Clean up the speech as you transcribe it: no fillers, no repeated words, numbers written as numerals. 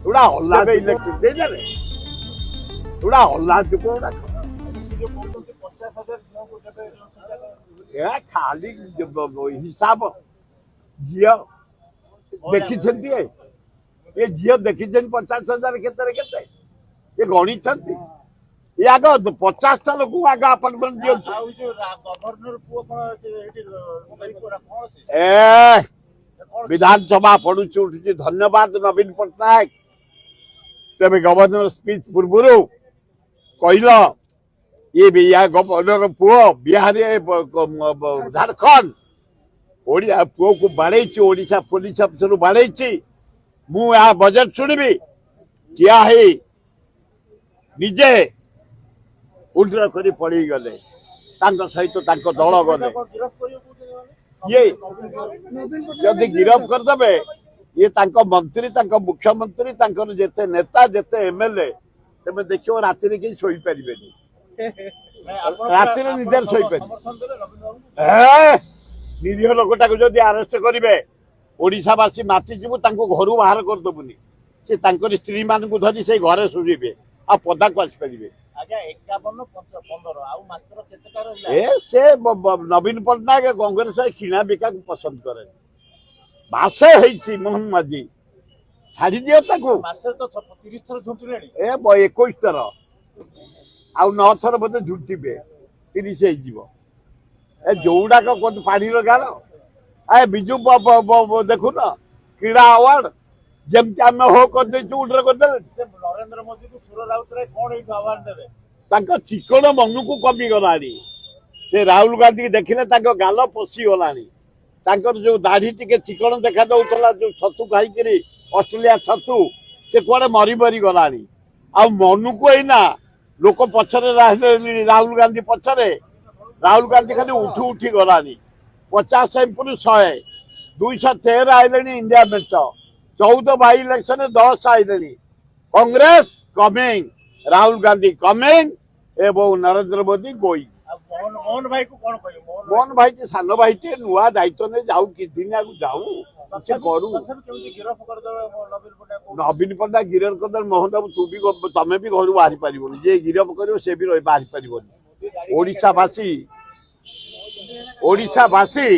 थोड़ा हल्ला में इलेक्शन दे दे थोड़ा हल्ला जो कोड़ा खाली हिसाब झील देखी ये झील देखी 50,000 के ये गणी ये आग 50टा लोक आग अपॉइंटमेंट दियंतु विधानसभा पड़ुची उठुची धन्यवाद नवीन पट्टनायक तेरे गवर्नर स्पीच पूर्व कहल ये गवर्नर पुओ बिहार झारखंड ओडिया पुओ को बाड़े ओडिशा पुलिस अफिसर बाड़े मु बजेट शुणबी ठिया निजे उल्टा कर पड़ी गले सहित दल गले ये जदि गिरफ करदे ये मंत्री मुख्यमंत्री जेते नेता जेते एमएलए तेज देखियो राति कहीं शोई पारे राति निजे शोई पारे निरीह लोकटा जदि अरेस्ट करेंगे ओडावासी मातिजु घर बाहर करदेबुनि से स्त्री मान धरी से घरे शुणवे आ पदा को आसपारे से नवीन पट्टनायक कांग्रेस किणा बिका को पसंद करे मासे है मोहन माझी छाड़ी दियो 21 थर आ 9 थर बोधे झुटिबे 30 हो जोड़ाक पानी गार ए बिजु देखु न क्रीड़ा अवार्ड जमती आम हो कर नरेंद्र मोदी को सुर राउत कौन आह्वान देवे चिकण मन को कमी गला से राहुल गांधी देखिले गाल पशिगला जो दाढ़ी टिके चिकण देखा जाऊला जो छतु खाई ऑस्ट्रेलिया छतु से कौन मरी मरी गला आ मन को एना लोक पछरे राहुल गांधी पछरे राहुल गांधी खाली उठी उठी गला 50 एमपी 100 213 आइले इंडिया मेट 14 बाई इलेक्शन 10 आइले कांग्रेस कमिंग राहुल गांधी कमिंग एवं नरेंद्र मोदी गोई मोहन भाई को कौन कह मोहन भाई के सान भाई टे नुआ दायित्व ने जाऊ कि दिन आगु जाऊ करू नवीन पट्टनायक गिरफ कर मोहन बाबू तू भी तमें भी घर बाहरी पार जे गिरफ कर से भी बाहरी पार ओडिशा वासी